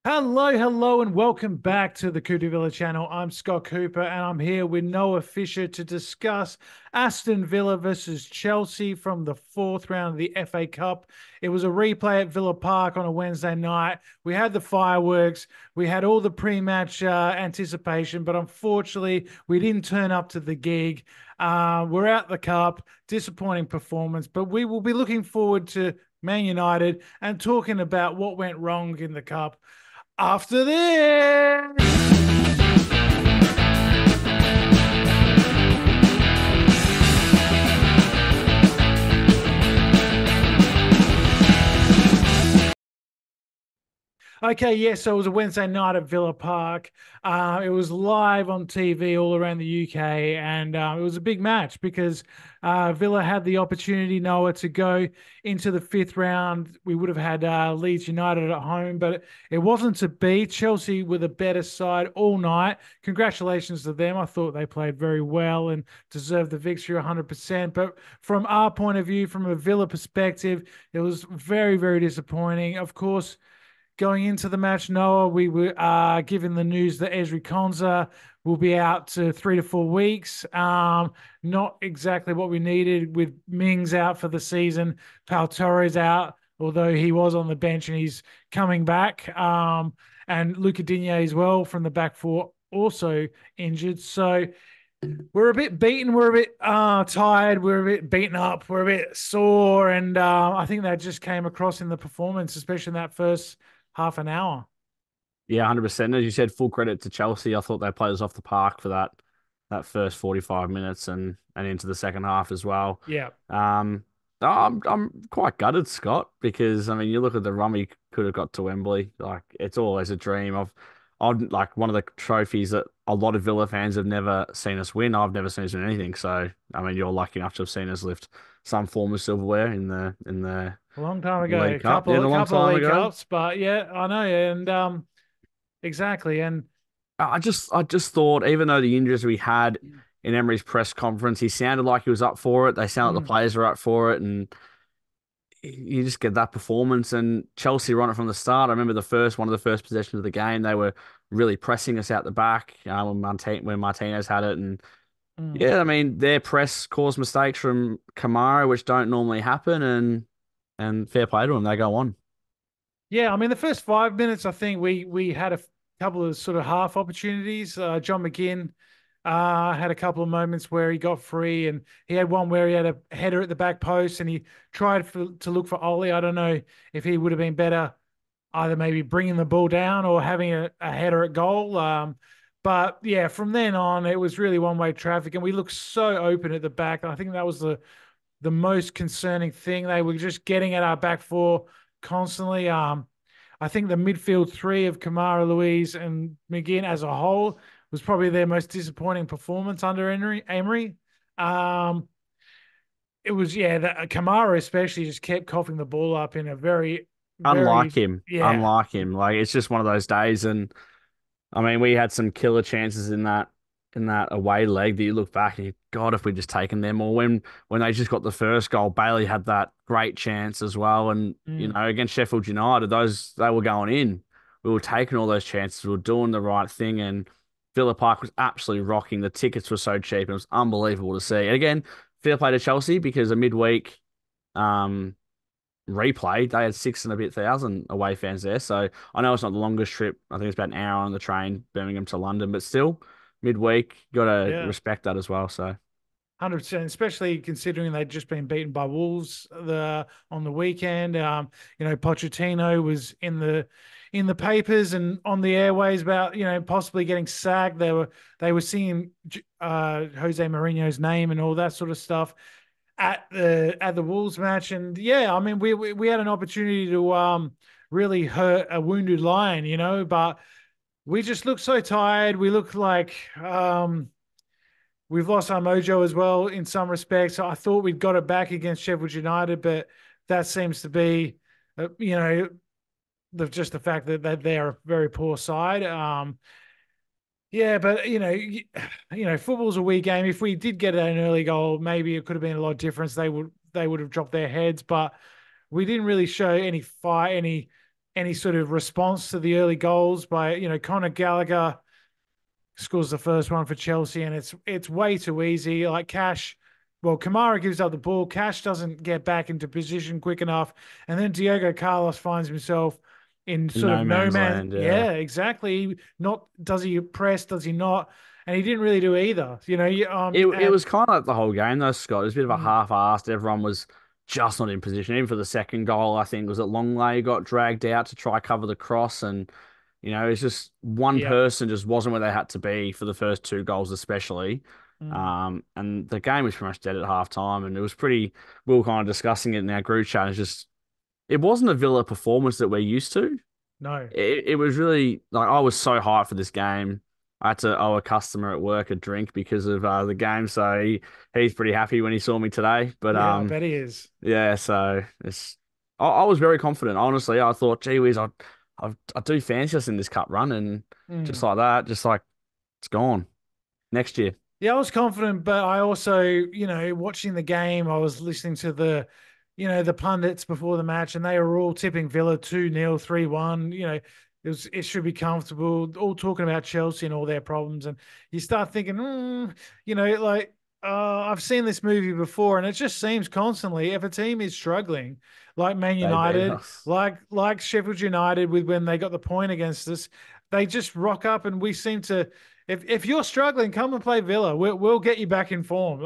Hello, and welcome back to the Cooper Villa channel. I'm Scott Cooper, and I'm here with Noah Fisher to discuss Aston Villa versus Chelsea from the fourth round of the FA Cup. It was a replay at Villa Park on a Wednesday night. We had the fireworks, we had all the pre-match anticipation, but unfortunately, we didn't turn up to the gig. We're out the cup, disappointing performance, but we will be looking forward to Man United and talking about what went wrong in the cup after this. Okay, yes, so it was a Wednesday night at Villa Park. It was live on TV all around the UK, and it was a big match because Villa had the opportunity, Noah, to go into the fifth round. We would have had Leeds United at home, but it wasn't to be. Chelsea were the better side all night. Congratulations to them. I thought they played very well and deserved the victory 100%. But from our point of view, from a Villa perspective, it was very, very disappointing. Of course, going into the match, Noah, we were given the news that Ezri Konsa will be out to 3 to 4 weeks. Not exactly what we needed with Mings out for the season. Pau Torres out, although he was on the bench and he's coming back. And Luca Digne as well from the back four, also injured. So we're a bit beaten. We're a bit tired. We're a bit beaten up. We're a bit sore. And I think that just came across in the performance, especially in that first half an hour. Yeah, 100%. As you said, full credit to Chelsea. I thought they played us off the park for that first 45 minutes and into the second half as well. Yeah. Um, I'm quite gutted, Scott, because I mean, you look at the run we could have got to Wembley. Like it's always a dream. I'd like one of the trophies that a lot of Villa fans have never seen us win. I've never seen us win anything. So I mean, you're lucky enough to have seen us lift some form of silverware in the A long time ago, League Cup. Yeah, a a long couple of time League ago. Cups, but yeah, I know, and exactly, and I just thought, even though the injuries we had in Emery's press conference, he sounded like he was up for it. They sounded like the mm, players were up for it, and you just get that performance. And Chelsea run it from the start. I remember one of the first possessions of the game, they were really pressing us out the back when Martinez had it, and mm. yeah, I mean their press caused mistakes from Kamara, which don't normally happen, and fair play to them, they go on. Yeah, I mean the first 5 minutes, I think we had a couple of sort of half opportunities. John McGinn had a couple of moments where he got free, and he had one where he had a header at the back post, and he tried to look for Oli. I don't know if he would have been better either maybe bringing the ball down or having a header at goal. But yeah, from then on, it was really one way traffic, and we looked so open at the back. I think that was the most concerning thing. They were just getting at our back four constantly. I think the midfield three of Kamara, Louise, and McGinn as a whole was probably their most disappointing performance under Emery. Um, it was, yeah, Kamara especially just kept coughing the ball up in a very, Unlike very, him, yeah. unlike him, like it's just one of those days, and I mean, we had some killer chances in that away leg that you look back and you, God, if we'd just taken them, or when they just got the first goal, Bailey had that great chance as well. And, Mm. against Sheffield United, those they were going in. We were taking all those chances, we were doing the right thing, and Villa Park was absolutely rocking. The tickets were so cheap, and it was unbelievable to see. And again, fair play to Chelsea because a midweek um replay, they had six and a bit thousand away fans there. So I know it's not the longest trip. I think it's about an hour on the train, Birmingham to London, but still, midweek, got to Yeah. respect that as well. So 100%, especially considering they'd just been beaten by Wolves on the weekend. Pochettino was in the papers and on the airways about possibly getting sacked. They were seeing Jose Mourinho's name and all that sort of stuff at the Wolves match. And yeah, I mean we had an opportunity to really hurt a wounded lion, but we just looked so tired. We looked like we've lost our mojo as well in some respects. I thought we'd got it back against Sheffield United, but that seems to be, just the fact that they're a very poor side. Yeah, but football's a weird game. If we did get an early goal, maybe it could have been a lot of difference. They would have dropped their heads, but we didn't really show any fight, any any sort of response to the early goals by Conor Gallagher scores the first one for Chelsea, and it's way too easy. Like Cash, well, Kamara gives up the ball. Cash doesn't get back into position quick enough, and then Diego Carlos finds himself in In sort of no no man's man. land. Yeah. Yeah, exactly. Not does he press? Does he not? And he didn't really do either. It was kind of like the whole game though, Scott. It was a bit of a Mm, half-assed. Everyone was just not in position. Even for the second goal, I think was it Longley got dragged out to try cover the cross, and it's just one yeah. person just wasn't where they had to be for the first two goals, especially. Mm, And the game was pretty much dead at half time, and it was pretty. We were kind of discussing it in our group chat. It's just it wasn't a Villa performance that we're used to. no. It was really like I was so hyped for this game. I had to owe a customer at work a drink because of the game, so he's pretty happy when he saw me today. But Yeah, I bet he is. yeah, so I was very confident. Honestly, I thought, gee whiz, I do fancy us in this cup run, and just Mm. like that, just like it's gone next year. Yeah, I was confident, but I also, watching the game, I was listening to the pundits before the match, and they were all tipping Villa 2-0, 3-1. It should be comfortable, all talking about Chelsea and all their problems. And you start thinking, like, I've seen this movie before, and it just seems constantly if a team is struggling, like Man They beat United, us. like Sheffield United with when they got the point against us, they just rock up and we seem to if you're struggling, come and play Villa. We'll get you back in form.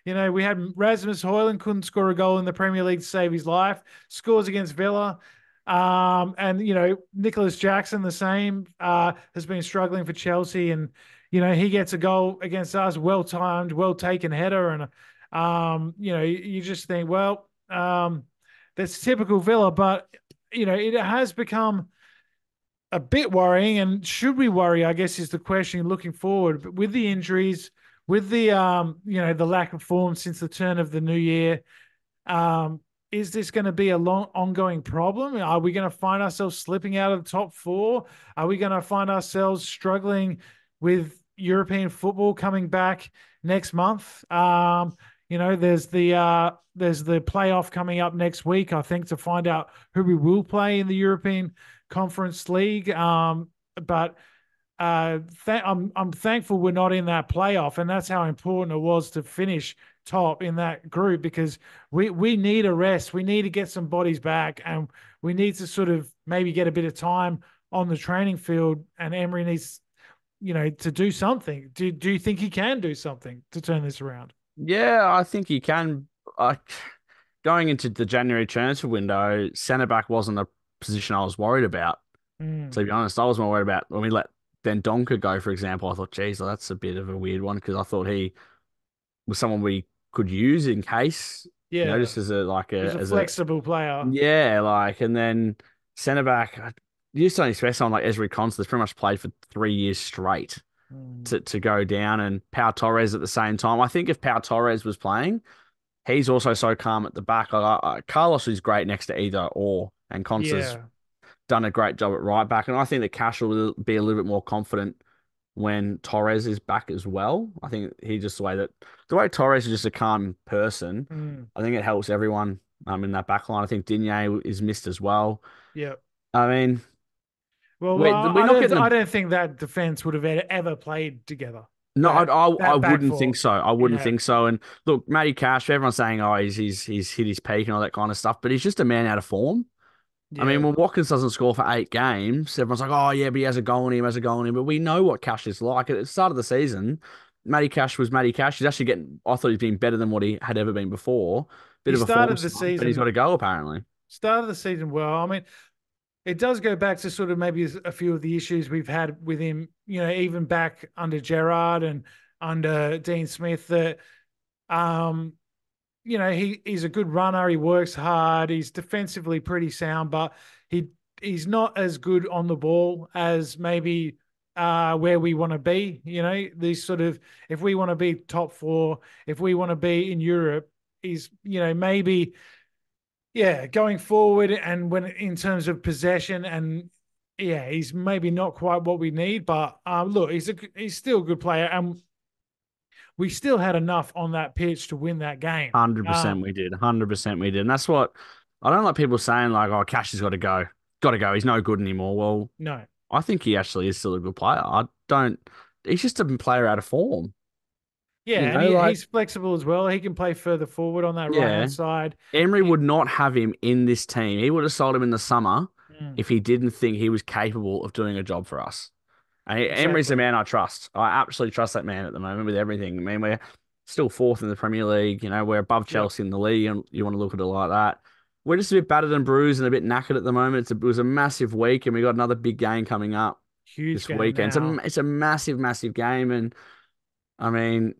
We had Rasmus Højlund couldn't score a goal in the Premier League to save his life. Scores against Villa. And Nicholas Jackson the same has been struggling for Chelsea, and he gets a goal against us, well timed, well taken header, and you just think, well, that's typical Villa, but it has become a bit worrying. And should we worry, I guess, is the question looking forward. But with the injuries, with the lack of form since the turn of the new year, um, is this going to be a long ongoing problem? Are we going to find ourselves slipping out of the top four? Are we going to find ourselves struggling with European football coming back next month? There's the playoff coming up next week, I think, to find out who we will play in the European Conference League. But I'm thankful we're not in that playoff, and that's how important it was to finish top in that group, because we need a rest. We need to get some bodies back, and we need to sort of maybe get a bit of time on the training field. And Emery needs, to do something. Do you think he can do something to turn this around? Yeah, I think he can. Going into the January transfer window, centre back wasn't a position I was worried about. Mm, To be honest, I was more worried about when we let Ben Donker go, for example. I thought, geez, well, that's a bit of a weird one because I thought he was someone we could use in case, yeah, just as a he's a as a flexible player. yeah, and then centre back. You used to only expect someone like Ezri Konsa that's pretty much played for 3 years straight Mm, to go down, and Pau Torres at the same time. I think if Pau Torres was playing, he's also so calm at the back. Carlos is great next to either or, and Konsa's yeah. done a great job at right back. And I think that Cash will be a little bit more confident when Torres is back as well. I think he just the way Torres is just a calm person. Mm, I think it helps everyone in that back line. I think Digne is missed as well. yeah. I mean, Well, we're I not don't. getting I the don't think that defense would have ever played together. no. That I that back wouldn't think four. so. I wouldn't Yeah, think so. And look, Matty Cash, everyone's saying, oh, he's hit his peak and all that kind of stuff, but he's just a man out of form. I mean, yeah. when Watkins doesn't score for 8 games, everyone's like, oh, yeah, but he has a goal in him, has a goal in him. But we know what Cash is like. At the start of the season, Matty Cash was Matty Cash. He's actually I thought he's been better than what he had ever been before. Bit He of a form started the slump, but he's got season. to go, apparently. Started the season well. I mean, it does go back to sort of maybe a few of the issues we've had with him. Even back under Gerrard and under Dean Smith. That um, he's a good runner. He works hard. He's defensively pretty sound, but he he's not as good on the ball as maybe where we want to be. These sort of, if we want to be top four, if we want to be in Europe, he's maybe going forward, and when in terms of possession, and he's maybe not quite what we need. But look, he's still a good player, and we still had enough on that pitch to win that game. 100% we did. 100% we did. And that's what I don't like people saying, like, oh, Cash has got to go. got to go. He's no good anymore. Well, No. I think he actually is still a good player. I don't. He's just a player out of form. You Yeah, and know, like he's flexible as well. He can play further forward on that right yeah, hand side. Emery would not have him in this team. He would have sold him in the summer Mm, if he didn't think he was capable of doing a job for us. And Emery's the exactly. man I trust. I absolutely trust that man at the moment with everything. I mean, we're still fourth in the Premier League. You know, we're above Yep. Chelsea in the league, and you want to look at it like that. We're just a bit battered and bruised and a bit knackered at the moment. It was a massive week, and we got another big game coming up Huge this game weekend. now. It's a massive, massive game, and I mean,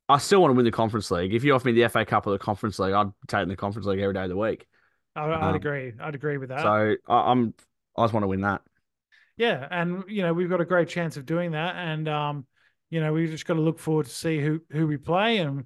I still want to win the Conference League. If you offer me the FA Cup or the Conference League, I'd take the Conference League every day of the week. I'd Um, agree. I'd agree with that. so I just want to win that. Yeah, and we've got a great chance of doing that, and we've just got to look forward to see who we play, and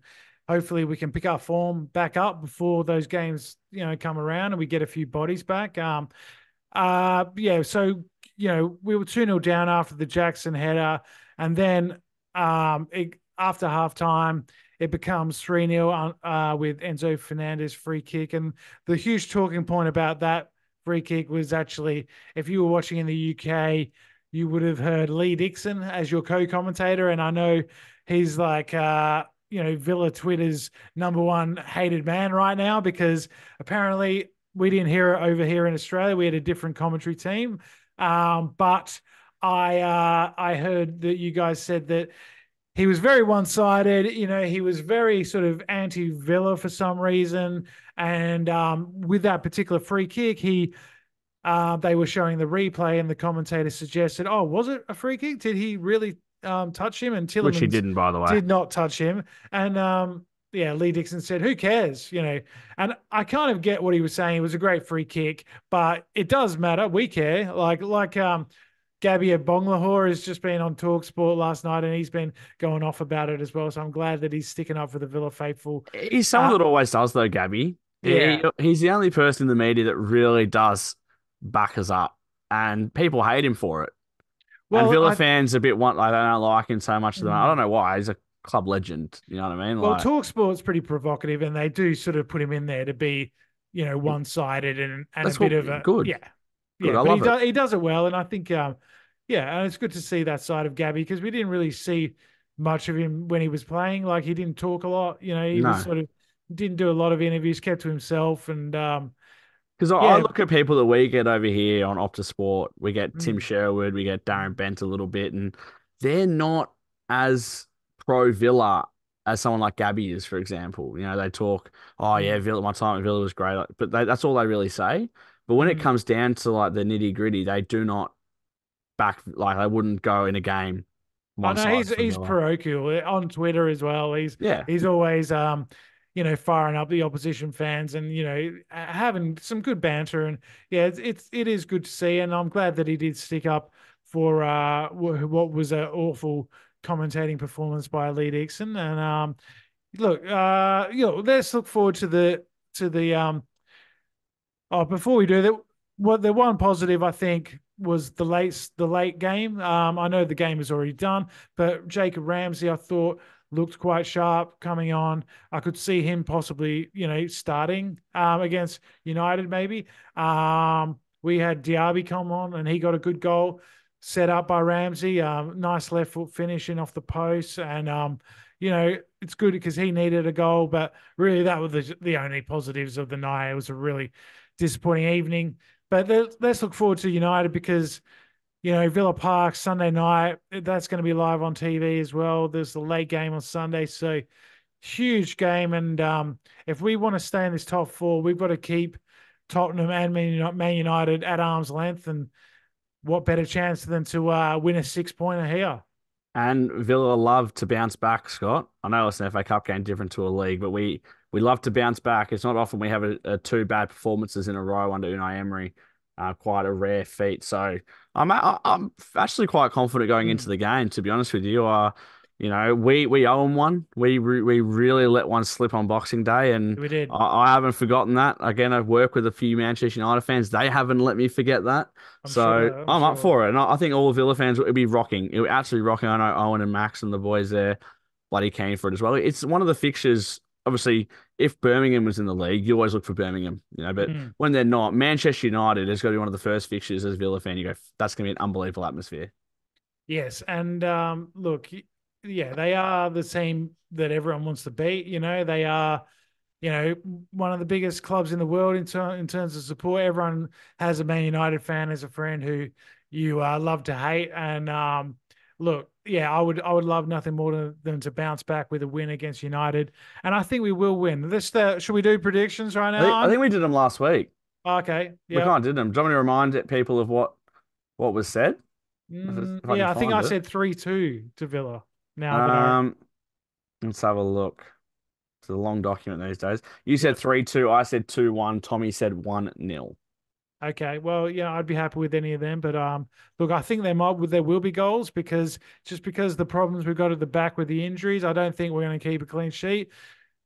hopefully we can pick our form back up before those games come around and we get a few bodies back. Yeah, so we were 2-0 down after the Jackson header, and then after halftime it becomes 3-0 with Enzo Fernandez free kick, and the huge talking point about that free kick was actually, if you were watching in the UK, you would have heard Lee Dixon as your co-commentator, and I know he's like Villa Twitter's number one hated man right now because apparently we didn't hear it over here in Australia. We had a different commentary team, but I heard that you guys said that he was very one-sided. He was very sort of anti-Villa for some reason, and with that particular free kick, they were showing the replay, and the commentator suggested, "Oh, was it a free kick? Did he really touch him?" And Which he Tillemans didn't, by the way. did not touch him, and yeah, Lee Dixon said, "Who cares?" And I kind of get what he was saying. It was a great free kick, but it does matter. We care. Like Gabby Bonglahor has just been on Talk Sport last night, and he's been going off about it as well. So I'm glad that he's sticking up for the Villa faithful. He's someone Uh, that always does, though, Gabby. yeah. He's the only person in the media that really does back us up, and people hate him for it. And Well, Villa I fans a bit want like they don't like him so much. I don't mm, know why. He's a club legend. You know what I mean? well, Like, Talk Sport's pretty provocative, and they do sort of put him in there to be, one-sided and a that's bit what of a good, yeah, good. yeah. I But love it. he does it well, and I think yeah, and it's good to see that side of Gabby because we didn't really see much of him when he was playing. Like he didn't talk a lot. He was No. sort of didn't do a lot of interviews, kept to himself, and Because I yeah. look at people that we get over here on Optus Sport. We get Tim Mm, Sherwood, we get Darren mm, Bent a little bit, and they're not as pro Villa as someone like Gabby is, for example. You know, they talk, oh yeah, mm, Villa, my time at Villa was great, but that's all they really say. But when it mm. comes down to like the nitty gritty, they do not back like they wouldn't go in a game I one know side for he's Villa. parochial on Twitter as well. Yeah, He's always firing up the opposition fans and having some good banter, and yeah, it is good to see, and I'm glad that he did stick up for what was an awful commentating performance by Lee Dixon. And look, let's look forward to the. Oh, before we do that, what the one positive I think was the late game. I know the game is already done, but Jacob Ramsey I thought looked quite sharp coming on. I could see him possibly, starting against United maybe. We had Diaby come on and he got a good goal set up by Ramsey. Nice left foot finishing off the post, and it's good because he needed a goal. But really, that was the only positives of the night. It was a really disappointing evening. But let's look forward to United because, Villa Park Sunday night, that's going to be live on TV as well. There's the late game on Sunday. So huge game. And if we want to stay in this top four, we've got to keep Tottenham and Man United at arm's length. And what better chance than to win a 6-pointer here? and Villa love to bounce back, Scott. I know it's an FA Cup game different to a league, but we love to bounce back. It's not often we have a two bad performances in a row under Unai Emery. Quite a rare feat. So I'm actually quite confident going into Mm, the game. To be honest with you, we owe them one. We really let one slip on Boxing Day, and we did. I haven't forgotten that. Again, I've worked with a few Manchester United fans. They haven't let me forget that. I'm So sure. I'm I'm up sure. for it, and I think all Villa fans would be rocking. It would absolutely rocking. I know Owen and Max and the boys there bloody keen for it as well. It's one of the fixtures. obviously, if Birmingham was in the league, you always look for Birmingham, but Mm. when they're not, Manchester United is going to be one of the first fixtures as a Villa fan. You go, that's going to be an unbelievable atmosphere. Yes, and look, yeah, they are the team that everyone wants to beat. They are, one of the biggest clubs in the world in terms of support. Everyone has a Man United fan as a friend who you love to hate. And look, yeah, I would love nothing more than to bounce back with a win against United, and I think we will win. Should we do predictions right I now? think I think we did them last week. Okay, We yeah. kind of did them. Do you want me to remind people of what was said? If I can Yeah, I think find I it. said 3-2 to Villa. Now that I, Um, let's have a look. It's a long document these days. You yeah. said 3-2. I said 2-1. Tommy said 1-0. Okay, well, yeah, I'd be happy with any of them, but look, I think there will be goals because the problems we've got at the back with the injuries, I don't think we're going to keep a clean sheet.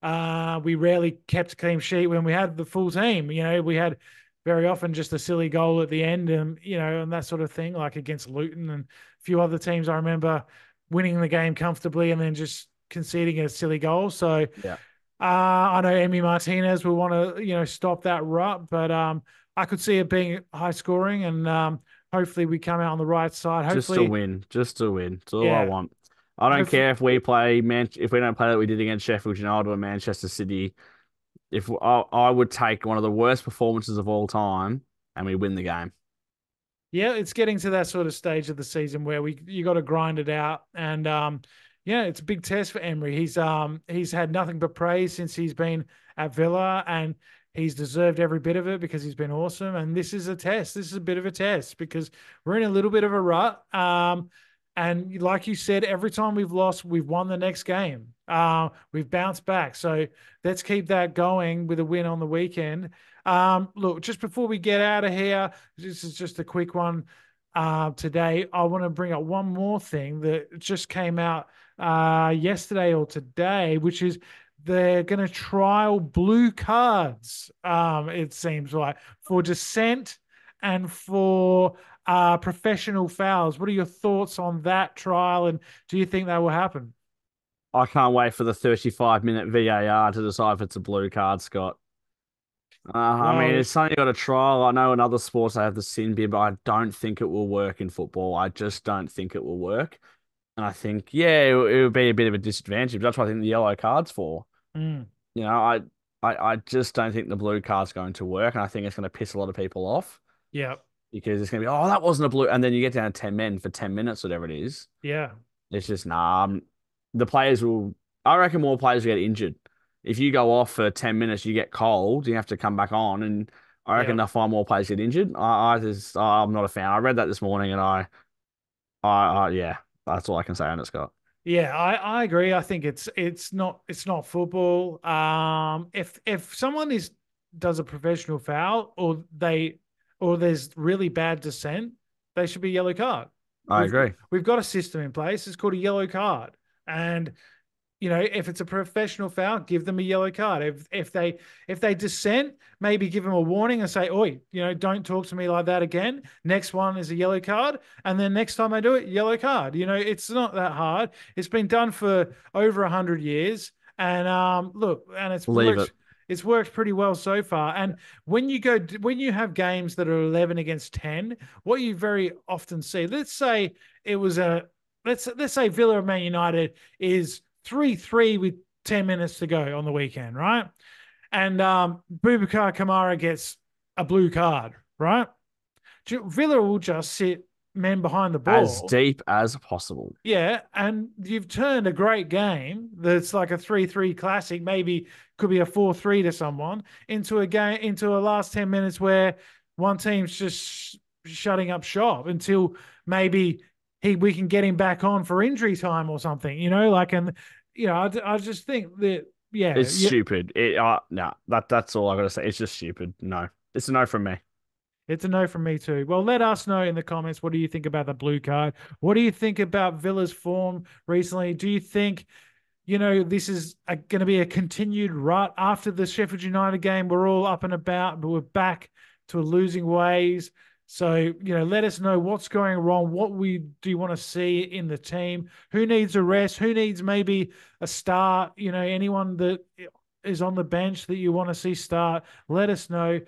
We rarely kept a clean sheet when we had the full team. We had very often just a silly goal at the end, and and that sort of thing, like against Luton and a few other teams. I remember winning the game comfortably and then just conceding a silly goal. So Yeah. I know Emi Martinez will want to, stop that rut, but I could see it being high scoring, and hopefully we come out on the right side. Just to Hopefully, win. Just to win. It's all I yeah, want. I don't hopefully, care if we don't play like we did against Sheffield United or Manchester City. If I would take one of the worst performances of all time and we win the game. yeah, it's getting to that sort of stage of the season where you got to grind it out, and yeah, it's a big test for Emery. He's had nothing but praise since he's been at Villa, and he's deserved every bit of it because he's been awesome. And this is a test. This is a bit of a test because we're in a little bit of a rut. And like you said, every time we've lost, we've won the next game. We've bounced back. So let's keep that going with a win on the weekend. Look, just before we get out of here, this is just a quick one today. I want to bring up one more thing that just came out yesterday or today, which is they're going to trial blue cards, it seems like, for dissent and for professional fouls. What are your thoughts on that trial, and do you think that will happen? I can't wait for the 35-minute VAR to decide if it's a blue card, Scott. I mean, Well, it's something you got to trial. I know in other sports they have the sin bin, but I don't think it will work in football. I just don't think it will work. And I think, yeah, it would be a bit of a disadvantage. That's what I think the yellow card's for. mm, You know, I just don't think the blue card's going to work, and I think it's going to piss a lot of people off yeah, because it's going to be, oh, that wasn't a blue, and then you get down to 10 men for 10 minutes, whatever it is. yeah, It's just nah. The players will. I reckon more players will get injured. If you go off for 10 minutes, you get cold, you have to come back on, and I yeah. reckon they'll find more players get injured. I'm not a fan. I read that this morning, and yeah, that's all I can say on it, Scott. Yeah, I agree. I think it's not football. If someone does a professional foul or there's really bad dissent, they should be yellow card. I agree. We've got a system in place. It's called a yellow card, and if it's a professional foul, give them a yellow card. If they dissent, maybe give them a warning and say, "Oi, don't talk to me like that again." Next one is a yellow card, and then next time I do it, yellow card. It's not that hard. It's been done for over 100 years, and look, and it's Leave it. worked. It's worked pretty well so far. And when you have games that are 11 against 10, what you very often see, let's say it was a let's say Villa or Man United is 3-3 with 10 minutes to go on the weekend, right? And Boubacar Kamara gets a blue card, right? Villa will just sit men behind the As ball. deep as possible. Yeah, and you've turned a great game that's like a 3-3 classic, maybe could be a 4-3 to someone, into a last 10 minutes where one team's just shutting up shop until maybe we can get him back on for injury time or something, I just think that yeah, It's yeah, stupid. No, that's all I gotta say. It's just stupid. No, it's a no from me. it's a no from me too. Well, let us know in the comments, what do you think about the blue card? What do you think about Villa's form recently? Do you think this is going to be a continued rut after the Sheffield United game? We're all up and about, but we're back to losing ways. So, let us know what's going wrong. Do you want to see in the team? Who needs a rest? Who needs maybe a start? Anyone that is on the bench that you want to see start, let us know.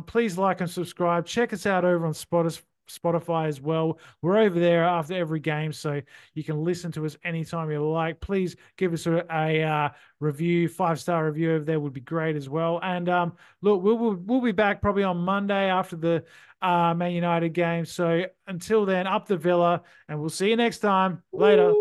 Please like and subscribe. Check us out over on Spotify as well. We're over there after every game, so you can listen to us anytime you like. Please give us a review, 5-star review over there would be great as well. And look, we'll be back probably on Monday after the Man United game. So until then, up the Villa, and we'll see you next time. Later.